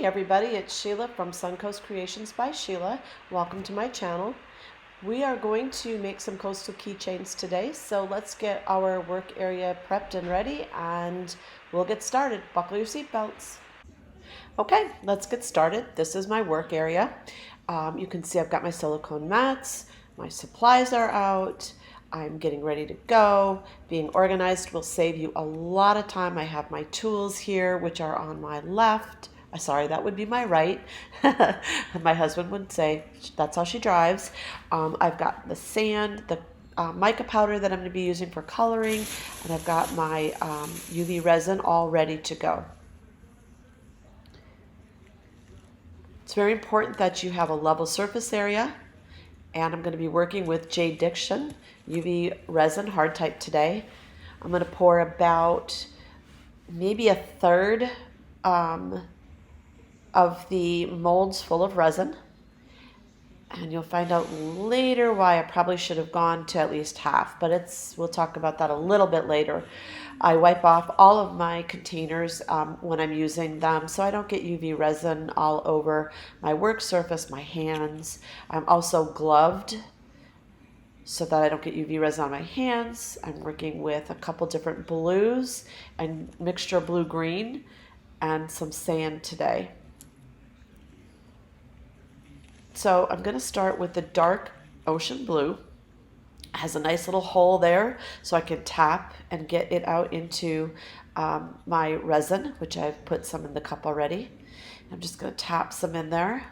everybody, it's Sheila from Suncoast Creations by Sheila. Welcome to my channel. We are going to make some coastal keychains today, so let's get our work area prepped and ready and we'll get started. Buckle your seatbelts. Okay, let's get started. This is my work area. You can see I've got my silicone mats, my supplies are out, I'm getting ready to go. Being organized will save you a lot of time. I have my tools here, which are on my left. Sorry, that would be my right. My husband would say that's how she drives. I've got the sand, the mica powder that I'm going to be using for coloring, and I've got my UV resin all ready to go. It's very important that you have a level surface area, and I'm going to be working with Jade Diction UV resin hard type today. I'm going to pour about maybe a third of the molds full of resin, and you'll find out later why I probably should have gone to at least half, but we'll talk about that a little bit later. I wipe off all of my containers when I'm using them so I don't get UV resin all over my work surface, my hands. I'm also gloved so that I don't get UV resin on my hands. I'm working with a couple different blues and mixture of blue-green and some sand today. So I'm going to start with the dark ocean blue. It has a nice little hole there so I can tap and get it out into my resin, which I've put some in the cup already. I'm just going to tap some in there.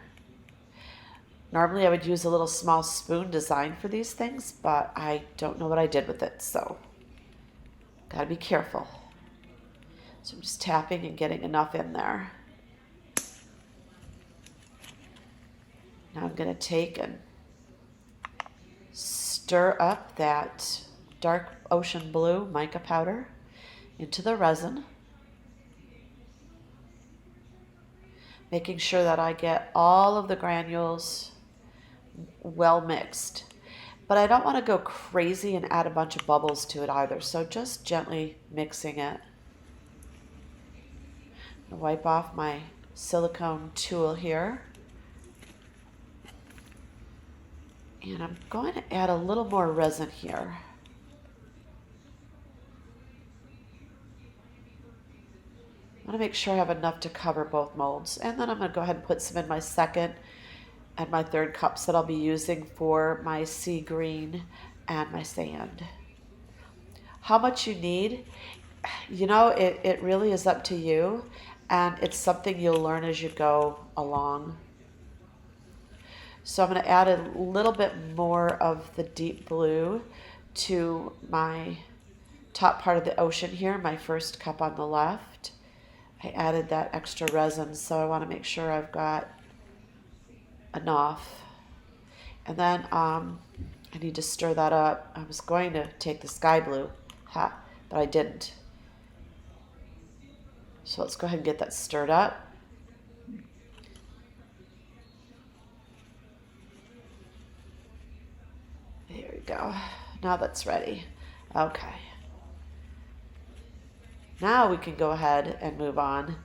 Normally I would use a little small spoon design for these things, but I don't know what I did with it, so gotta be careful. So I'm just tapping and getting enough in there. Now I'm going to take and stir up that dark ocean blue mica powder into the resin, making sure that I get all of the granules well mixed. But I don't want to go crazy and add a bunch of bubbles to it either, so just gently mixing it. I'll wipe off my silicone tool here. And I'm going to add a little more resin here. I want to make sure I have enough to cover both molds. And then I'm going to go ahead and put some in my second and my third cups that I'll be using for my sea green and my sand. How much you need, you know, it really is up to you, and it's something you'll learn as you go along. So I'm going to add a little bit more of the deep blue to my top part of the ocean here, my first cup on the left. I added that extra resin, so I want to make sure I've got enough. And then I need to stir that up. I was going to take the sky blue, but I didn't. So let's go ahead and get that stirred up. There we go. Now that's ready. Okay. Now we can go ahead and move on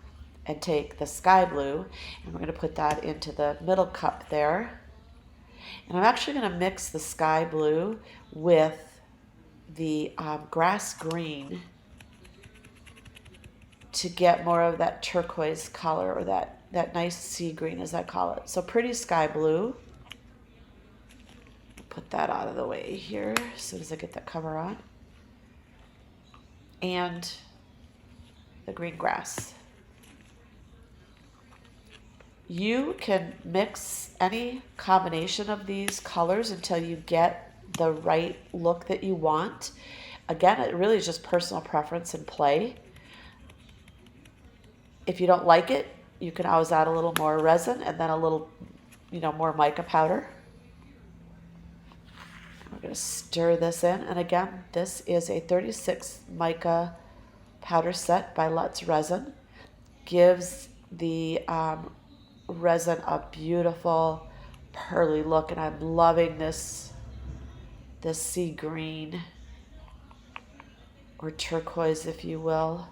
and take the sky blue, and we're going to put that into the middle cup there. And I'm actually going to mix the sky blue with the grass green to get more of that turquoise color, or that nice sea green as I call it. So pretty sky blue. Put that out of the way here as soon as I get that cover on. And the green grass. You can mix any combination of these colors until you get the right look that you want. Again, it really is just personal preference and play. If you don't like it, you can always add a little more resin and then a little, more mica powder. We're going to stir this in, and again, this is a 36 mica powder set by Let's Resin. Gives the resin a beautiful pearly look, and I'm loving this sea green, or turquoise if you will.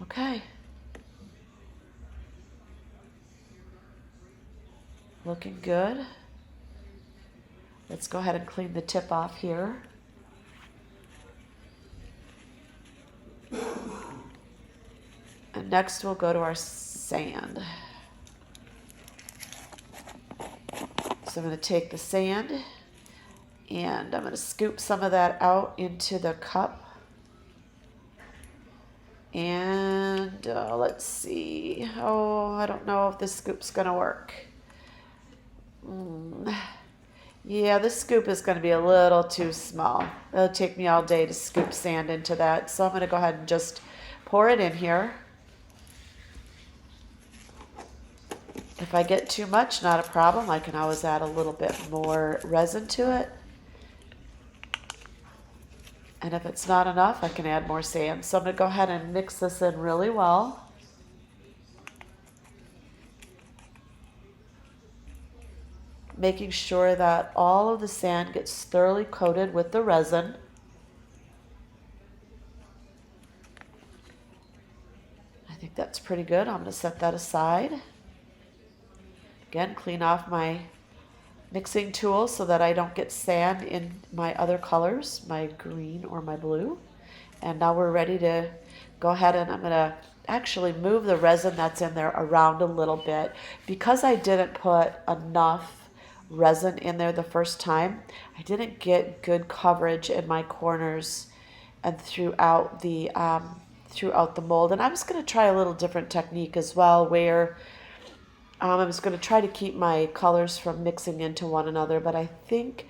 Okay. Looking good. Let's go ahead and clean the tip off here. And next we'll go to our sand. So I'm going to take the sand and I'm going to scoop some of that out into the cup. And let's see. Oh, I don't know if this scoop's going to work. Yeah, this scoop is going to be a little too small. It'll take me all day to scoop sand into that. So I'm going to go ahead and just pour it in here. If I get too much, not a problem. I can always add a little bit more resin to it. And if it's not enough, I can add more sand. So I'm going to go ahead and mix this in really well. Making sure that all of the sand gets thoroughly coated with the resin. I think that's pretty good. I'm going to set that aside. Again, clean off my mixing tool so that I don't get sand in my other colors, my green or my blue. And now we're ready to go ahead, and I'm going to actually move the resin that's in there around a little bit. Because I didn't put enough resin in there the first time, I didn't get good coverage in my corners and throughout the mold. And I'm just going to try a little different technique as well, where I'm just going to try to keep my colors from mixing into one another, but I think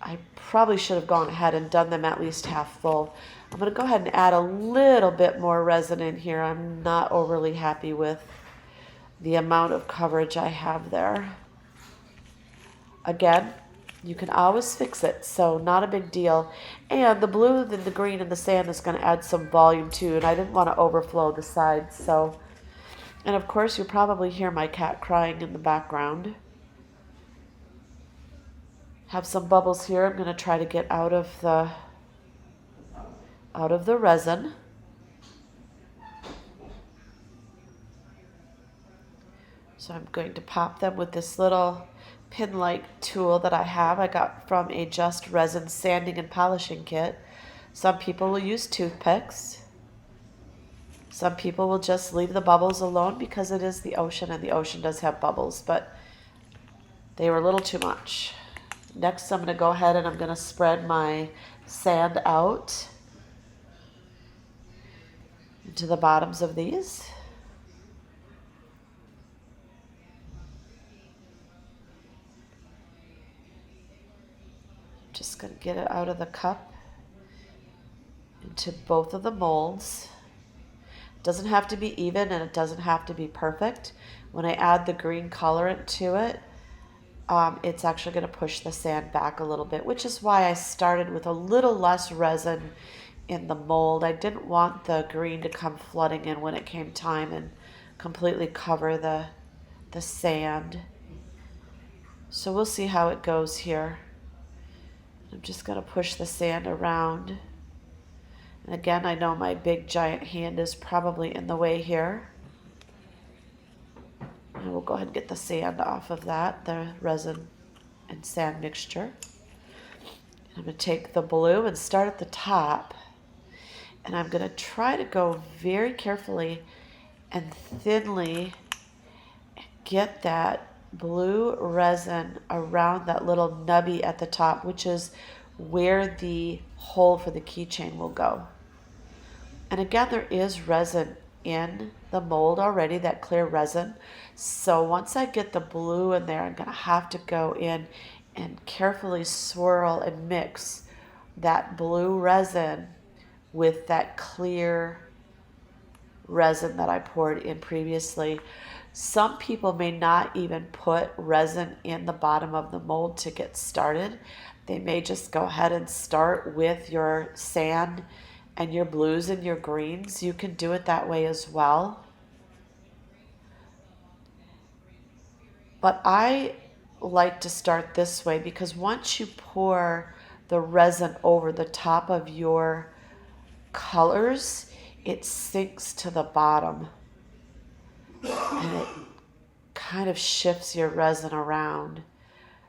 I probably should have gone ahead and done them at least half full. I'm going to go ahead and add a little bit more resin in here. I'm not overly happy with the amount of coverage I have there. Again, you can always fix it, so not a big deal. And the blue, and the green, and the sand is going to add some volume too, and I didn't want to overflow the sides, so... And of course, you probably hear my cat crying in the background. Have some bubbles here. I'm going to try to get out of the resin. So I'm going to pop them with this little pin-like tool that I have. I got from a Just Resin sanding and polishing kit. Some people will use toothpicks. Some people will just leave the bubbles alone because it is the ocean, and the ocean does have bubbles, but they were a little too much. Next, I'm going to go ahead and I'm going to spread my sand out into the bottoms of these. Just going to get it out of the cup into both of the molds. Doesn't have to be even, and it doesn't have to be perfect. When I add the green colorant to it, it's actually going to push the sand back a little bit, which is why I started with a little less resin in the mold. I didn't want the green to come flooding in when it came time and completely cover the sand. So we'll see how it goes here. I'm just going to push the sand around. And again, I know my big giant hand is probably in the way here. And we'll go ahead and get the sand off of that, the resin and sand mixture. I'm going to take the blue and start at the top. And I'm going to try to go very carefully and thinly get that blue resin around that little nubby at the top, which is where the hole for the keychain will go. And again, there is resin in the mold already, that clear resin. So once I get the blue in there, I'm going to have to go in and carefully swirl and mix that blue resin with that clear resin that I poured in previously. Some people may not even put resin in the bottom of the mold to get started. They may just go ahead and start with your sand and your blues and your greens. You can do it that way as well. But I like to start this way because once you pour the resin over the top of your colors, it sinks to the bottom and it kind of shifts your resin around.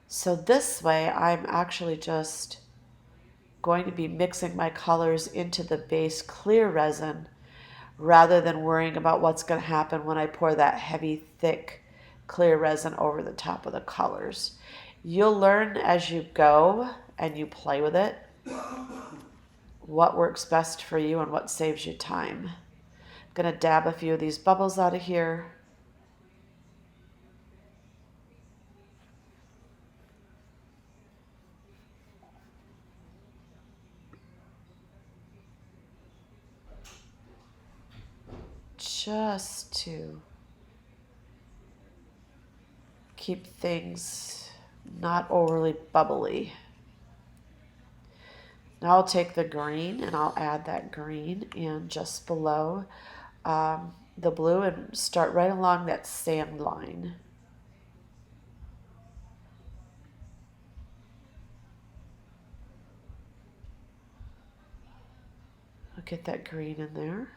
So this way I'm actually just going to be mixing my colors into the base clear resin rather than worrying about what's going to happen when I pour that heavy, thick, clear resin over the top of the colors. You'll learn as you go and you play with it what works best for you and what saves you time. I'm going to dab a few of these bubbles out of here. Just to keep things not overly bubbly. Now I'll take the green and I'll add that green in just below the blue and start right along that sand line. I'll get that green in there.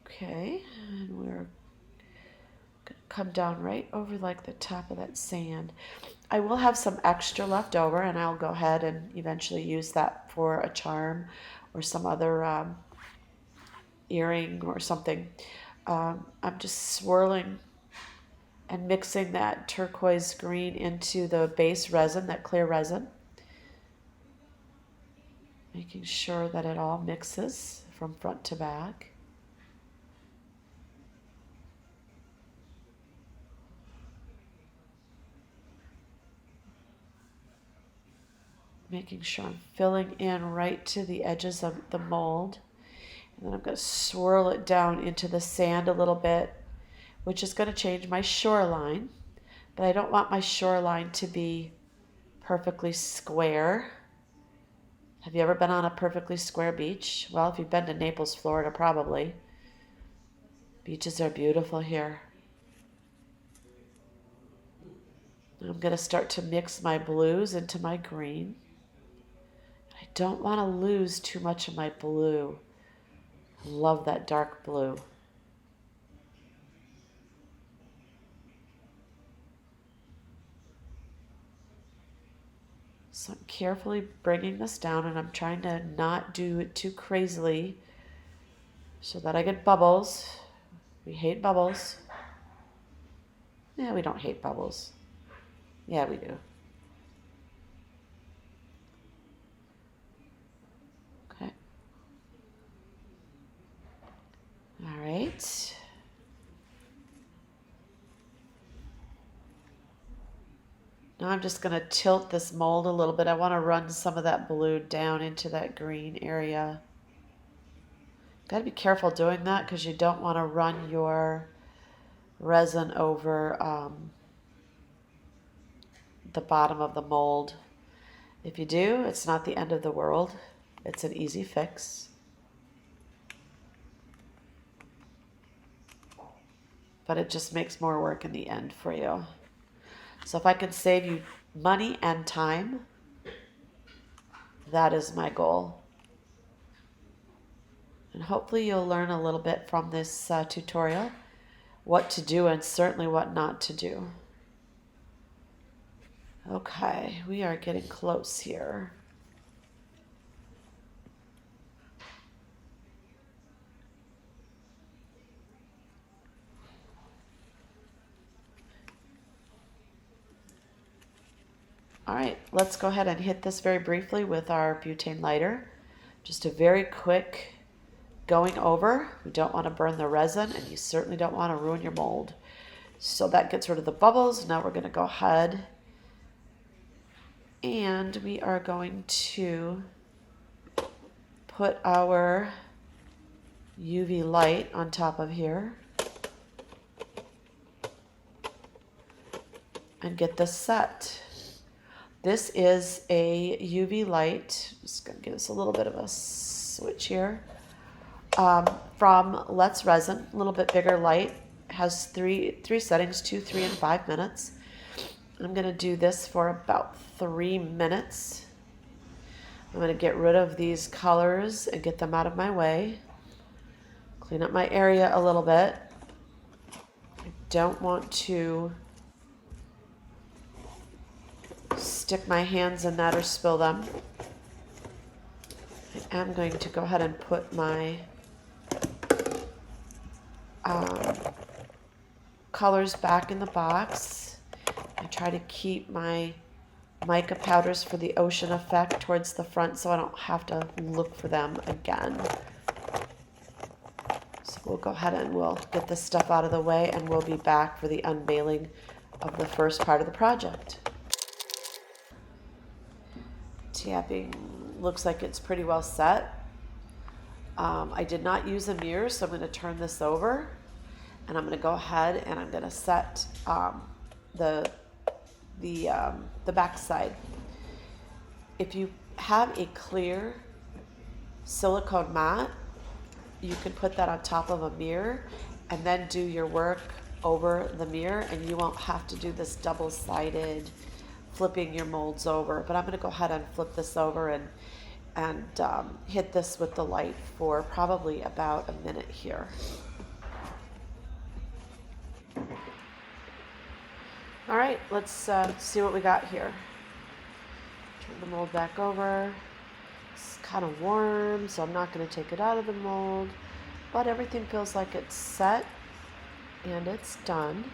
Okay, and we're going to come down right over like the top of that sand. I will have some extra left over and I'll go ahead and eventually use that for a charm or some other earring or something. I'm just swirling and mixing that turquoise green into the base resin, that clear resin. Making sure that it all mixes from front to back. Making sure I'm filling in right to the edges of the mold. And then I'm going to swirl it down into the sand a little bit, which is going to change my shoreline. But I don't want my shoreline to be perfectly square. Have you ever been on a perfectly square beach? Well, if you've been to Naples, Florida, probably. Beaches are beautiful here. I'm going to start to mix my blues into my green. I don't want to lose too much of my blue. I love that dark blue. So I'm carefully bringing this down and I'm trying to not do it too crazily so that I get bubbles. We hate bubbles. Yeah, we don't hate bubbles. Yeah, we do. Okay. All right. Now I'm just going to tilt this mold a little bit. I want to run some of that blue down into that green area. Got to be careful doing that because you don't want to run your resin over the bottom of the mold. If you do, it's not the end of the world. It's an easy fix. But it just makes more work in the end for you. So if I can save you money and time, that is my goal. And hopefully you'll learn a little bit from this tutorial, what to do and certainly what not to do. Okay, we are getting close here. All right, let's go ahead and hit this very briefly with our butane lighter. Just a very quick going over. We don't want to burn the resin and you certainly don't want to ruin your mold. So that gets rid of the bubbles. Now we're going to go ahead and we are going to put our UV light on top of here and get this set. This is a UV light. Just going to give us a little bit of a switch here. From Let's Resin, a little bit bigger light. Has three settings, 2, 3, and 5 minutes. I'm going to do this for about 3 minutes. I'm going to get rid of these colors and get them out of my way. Clean up my area a little bit. I don't want to stick my hands in that or spill them. I am going to go ahead and put my colors back in the box. I try to keep my mica powders for the ocean effect towards the front so I don't have to look for them again. So we'll go ahead and we'll get this stuff out of the way and we'll be back for the unveiling of the first part of the project. Tapping looks like it's pretty well set. I did not use a mirror, so I'm going to turn this over and I'm going to go ahead and I'm going to set the back side. If you have a clear silicone mat, you can put that on top of a mirror and then do your work over the mirror, and you won't have to do this double-sided flipping your molds over. But I'm going to go ahead and flip this over and hit this with the light for probably about a minute here. All right, let's see what we got here. Turn the mold back over. It's kind of warm, so I'm not going to take it out of the mold, but everything feels like it's set and it's done.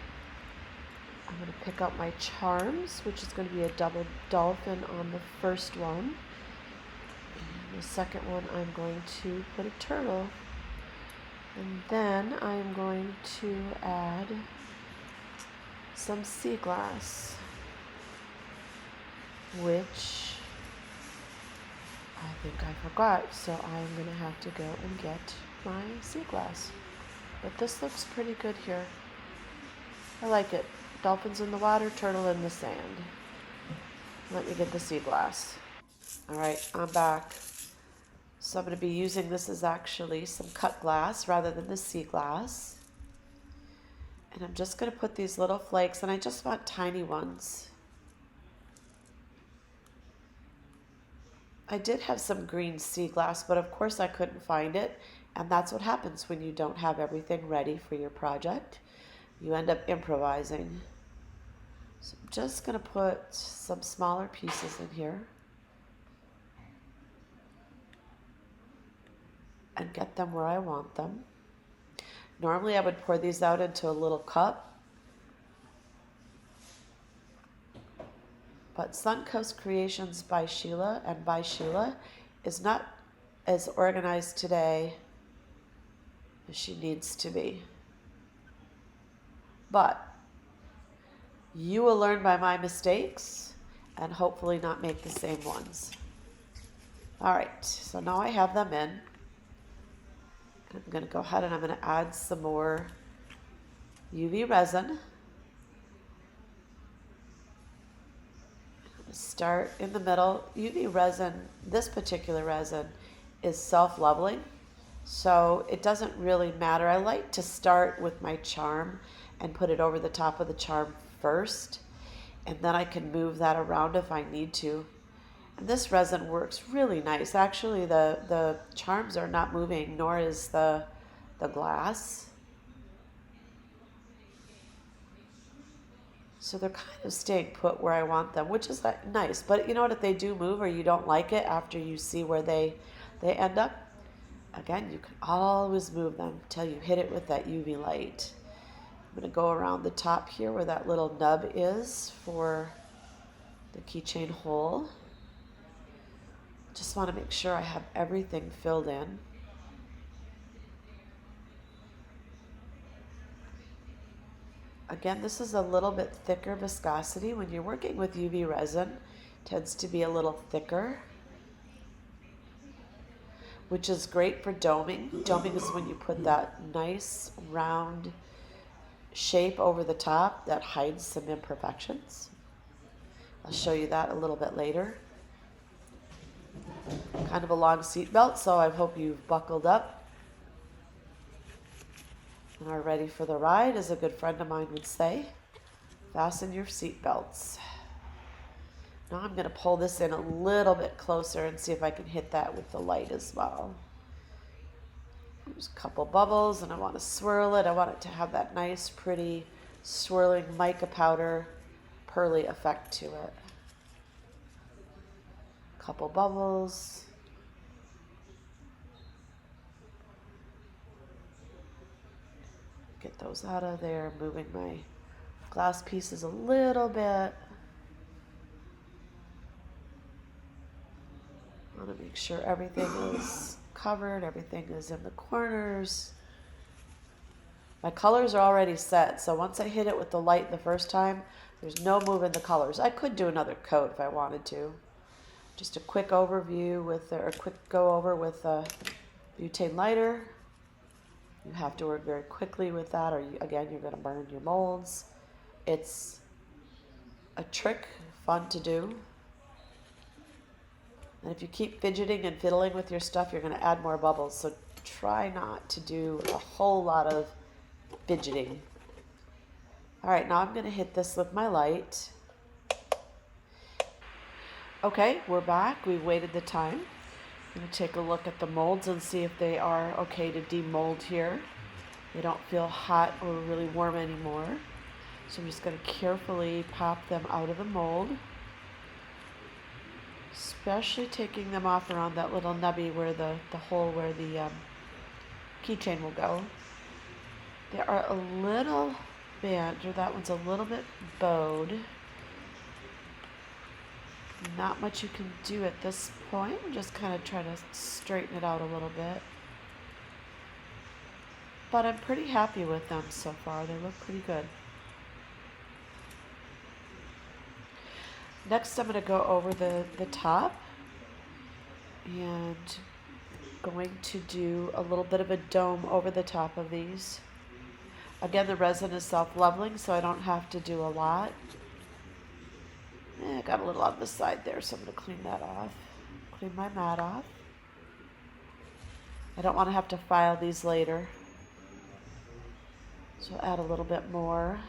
I'm going to pick out my charms, which is going to be a double dolphin on the first one. And the second one, I'm going to put a turtle. And then I'm going to add some sea glass, which I think I forgot, so I'm going to have to go and get my sea glass. But this looks pretty good here. I like it. Dolphins in the water, turtle in the sand. Let me get the sea glass. All right, I'm back. So I'm going to be using this as actually some cut glass rather than the sea glass. And I'm just going to put these little flakes, and I just want tiny ones. I did have some green sea glass, but of course I couldn't find it. And that's what happens when you don't have everything ready for your project. You end up improvising. So I'm just going to put some smaller pieces in here and get them where I want them. Normally I would pour these out into a little cup, but Suncoast Creations by Sheila and by Sheila is not as organized today as she needs to be. But you will learn by my mistakes and hopefully not make the same ones. All right, so now I have them in. I'm going to go ahead and I'm going to add some more UV resin. I'm going to start in the middle. UV resin, this particular resin, is self-leveling, so it doesn't really matter. I like to start with my charm and put it over the top of the charm first, and then I can move that around if I need to. And this resin works really nice. Actually, the charms are not moving, nor is the glass. So they're kind of staying put where I want them, which is nice. But you know what, if they do move or you don't like it after you see where they end up, again, you can always move them until you hit it with that UV light. I'm going to go around the top here where that little nub is for the keychain hole. Just want to make sure I have everything filled in. Again, this is a little bit thicker viscosity. When you're working with UV resin, it tends to be a little thicker, which is great for doming. Doming is when you put that nice round shape over the top that hides some imperfections. I'll show you that a little bit later. Kind of a long seat belt, so I hope you've buckled up and are ready for the ride, as a good friend of mine would say. Fasten your seat belts. Now I'm going to pull this in a little bit closer and see if I can hit that with the light as well. There's a couple bubbles and I want to swirl it. I want it to have that nice, pretty, swirling mica powder, pearly effect to it. Couple bubbles. Get those out of there, moving my glass pieces a little bit. I want to make sure everything is covered, everything is in the corners. My colors are already set, so once I hit it with the light the first time, there's no moving the colors. I could do another coat if I wanted to. Just a quick overview with, or a quick go over with a butane lighter. You have to work very quickly with that, or again, you're going to burn your molds. It's a trick, fun to do. And if you keep fidgeting and fiddling with your stuff, you're going to add more bubbles. So try not to do a whole lot of fidgeting. All right, now I'm going to hit this with my light. Okay, we're back. We waited the time. I'm going to take a look at the molds and see if they are okay to demold here. They don't feel hot or really warm anymore. So I'm just going to carefully pop them out of the mold, especially taking them off around that little nubby where the hole where the keychain will go. They are a little bent, or that one's a little bit bowed. Not much you can do at this point. I'm just kind of trying to straighten it out a little bit. But I'm pretty happy with them so far. They look pretty good. Next, I'm going to go over the top and going to do a little bit of a dome over the top of these. Again, the resin is self-leveling, so I don't have to do a lot. I got a little on the side there, so I'm going to clean that off. Clean my mat off. I don't want to have to file these later. So I'll add a little bit more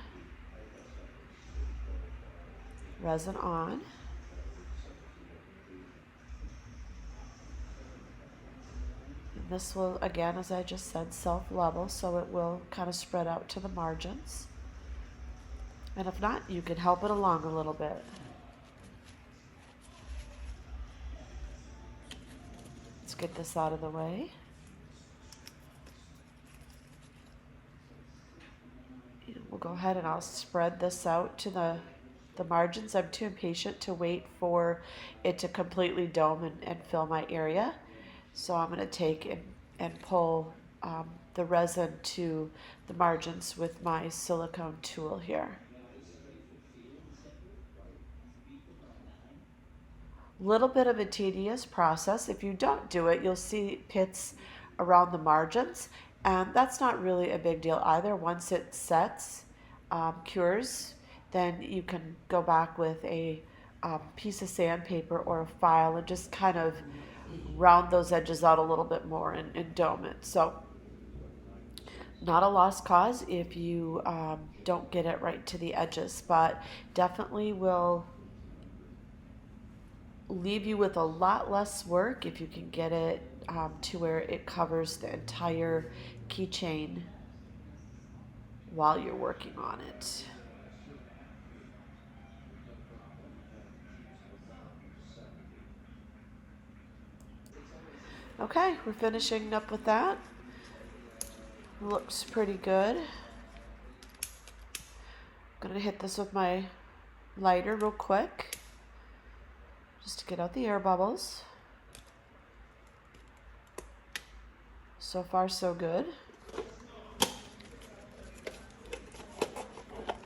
resin on. And this will, again, as I just said, self-level, so it will kind of spread out to the margins. And if not, you can help it along a little bit. Let's get this out of the way. And we'll go ahead and I'll spread this out to the margins. I'm too impatient to wait for it to completely dome and fill my area. So I'm going to take and pull the resin to the margins with my silicone tool here. Little bit of a tedious process. If you don't do it, you'll see pits around the margins, and that's not really a big deal either. Once it sets, cures, then you can go back with a piece of sandpaper or a file and just kind of round those edges out a little bit more and dome it. So not a lost cause if you don't get it right to the edges, but definitely will leave you with a lot less work if you can get it to where it covers the entire keychain while you're working on it. Okay, we're finishing up with that. Looks pretty good. I'm gonna hit this with my lighter real quick, just to get out the air bubbles. So far, so good.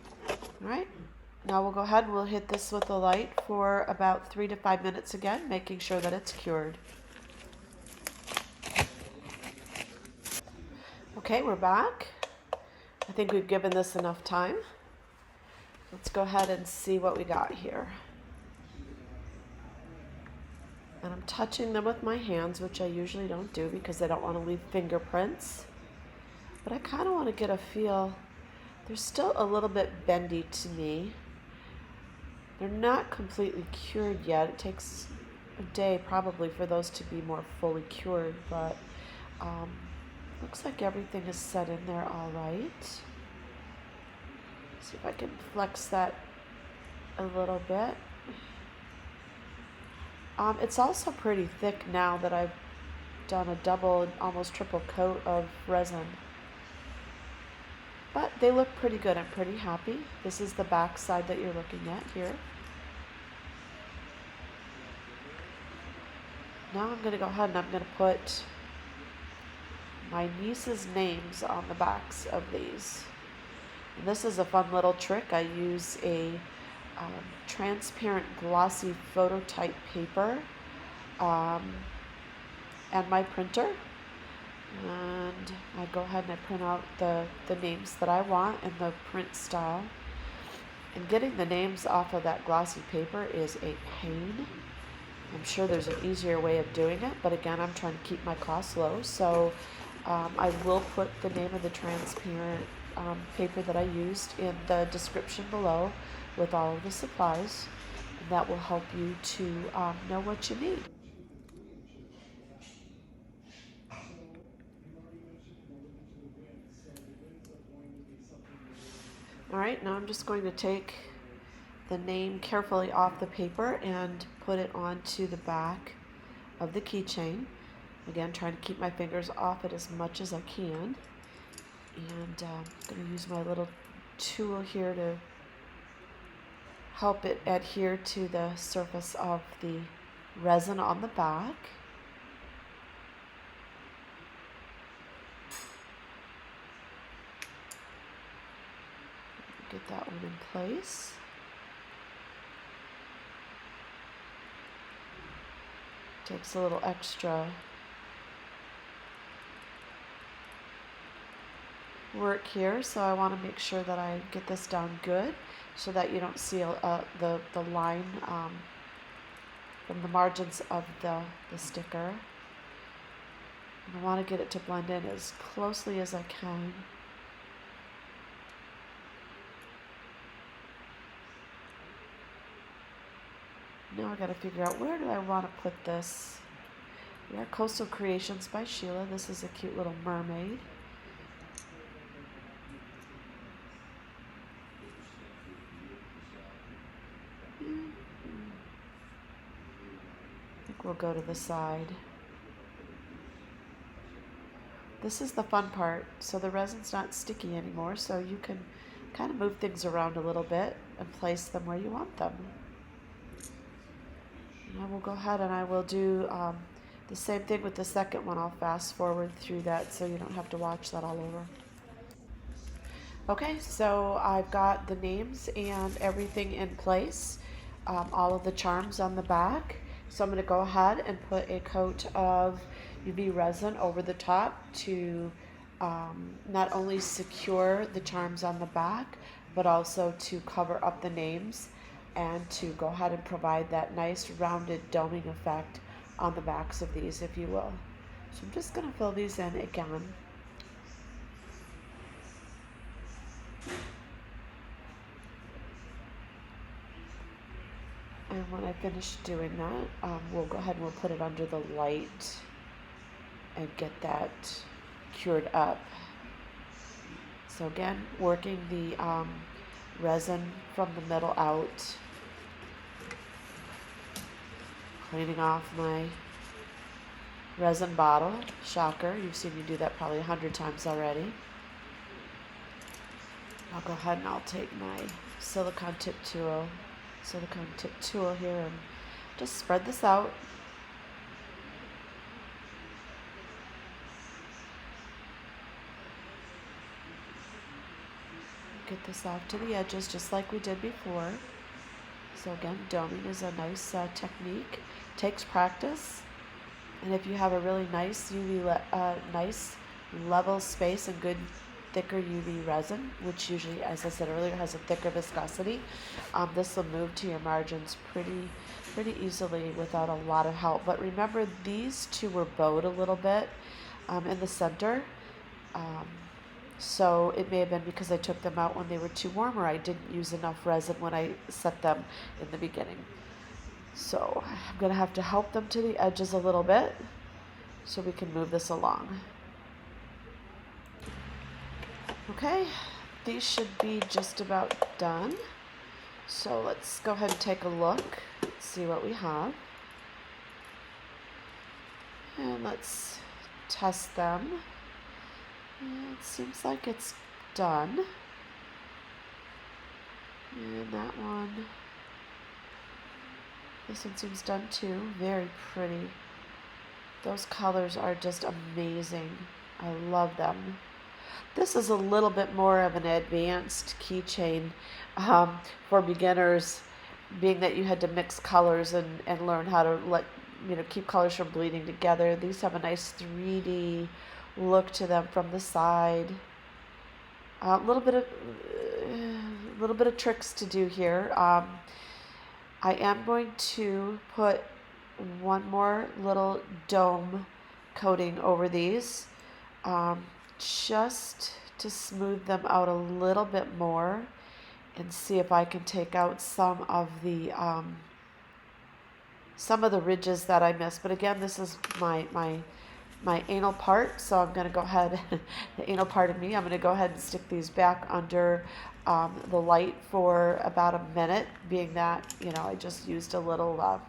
All right, now we'll go ahead and we'll hit this with the light for about 3 to 5 minutes again, making sure that it's cured. Okay, we're back. I think we've given this enough time. Let's go ahead and see what we got here. And I'm touching them with my hands, which I usually don't do because I don't want to leave fingerprints. But I kind of want to get a feel. They're still a little bit bendy to me. They're not completely cured yet. It takes a day probably for those to be more fully cured, but um, looks like everything is set in there all right. See if I can flex that a little bit. It's also pretty thick now that I've done a double, almost triple coat of resin. But they look pretty good. I'm pretty happy. This is the back side that you're looking at here. Now I'm going to go ahead and I'm going to put my niece's names on the backs of these. And this is a fun little trick. I use a transparent glossy photo type paper and my printer, and I go ahead and I print out the names that I want in the print style. And getting the names off of that glossy paper is a pain. I'm sure there's an easier way of doing it, but again, I'm trying to keep my costs low, so I will put the name of the transparent paper that I used in the description below with all of the supplies, and that will help you to know what you need. Alright, now I'm just going to take the name carefully off the paper and put it onto the back of the keychain. Again, trying to keep my fingers off it as much as I can. And I'm going to use my little tool here to help it adhere to the surface of the resin on the back. Get that one in place. Takes a little extra work here, so I want to make sure that I get this down good so that you don't see the line from the margins of the sticker. And I want to get it to blend in as closely as I can. Now I got to figure out, where do I want to put this? We are Coastal Creations by Sheila. This is a cute little mermaid. I think we'll go to the side. This is the fun part. So the resin's not sticky anymore, so you can kind of move things around a little bit and place them where you want them. I will go ahead and I will do the same thing with the second one. I'll fast forward through that so you don't have to watch that all over. Okay, so I've got the names and everything in place, all of the charms on the back. So I'm going to go ahead and put a coat of UV resin over the top to not only secure the charms on the back, but also to cover up the names and to go ahead and provide that nice rounded doming effect on the backs of these, if you will. So I'm just going to fill these in again. And when I finish doing that, we'll go ahead and we'll put it under the light and get that cured up. So again, working the resin from the middle out. Cleaning off my resin bottle. Shocker, you've seen me do that probably 100 times already. I'll go ahead and I'll take my silicone tip tool here and just spread this out. Get this off to the edges just like we did before. So again, doming is a nice technique. Takes practice, and if you have a really nice nice level space and good thicker UV resin, which usually, as I said earlier, has a thicker viscosity, this will move to your margins pretty easily without a lot of help. But remember, these two were bowed a little bit in the center. So it may have been because I took them out when they were too warm, or I didn't use enough resin when I set them in the beginning. So I'm going to have to help them to the edges a little bit so we can move this along. Okay, these should be just about done. So let's go ahead and take a look, see what we have. And let's test them. It seems like it's done. And that one, this one seems done too. Very pretty. Those colors are just amazing. I love them. This is a little bit more of an advanced keychain for beginners, being that you had to mix colors and learn how to keep colors from bleeding together. These have a nice 3D look to them from the side. A little bit of tricks to do here. I am going to put one more little dome coating over these, just to smooth them out a little bit more and see if I can take out some of the ridges that I missed. But again, this is my anal part, so I'm going to go ahead, the anal part of me, I'm going to go ahead and stick these back under the light for about a minute, being that, I just used a little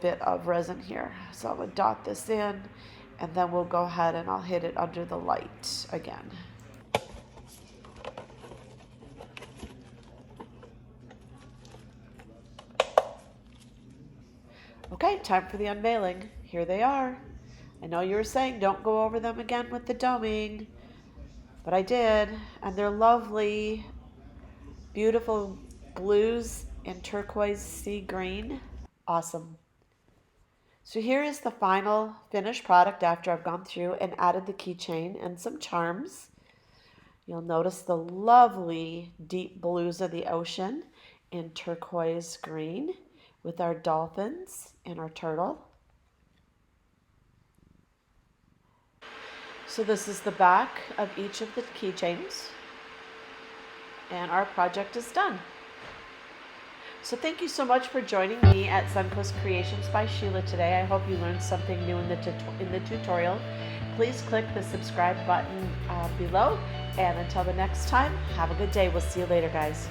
bit of resin here. So I'm going to dot this in, and then we'll go ahead and I'll hit it under the light again. Okay, time for the unveiling. Here they are. I know you were saying don't go over them again with the doming, but I did, and they're lovely, beautiful blues and turquoise sea green. Awesome. So here is the final finished product after I've gone through and added the keychain and some charms. You'll notice the lovely deep blues of the ocean and turquoise green with our dolphins and our turtle. So this is the back of each of the keychains, and our project is done. So thank you so much for joining me at Suncoast Creations by Sheila today. I hope you learned something new in the tutorial. Please click the subscribe button below, and until the next time, have a good day. We'll see you later, guys.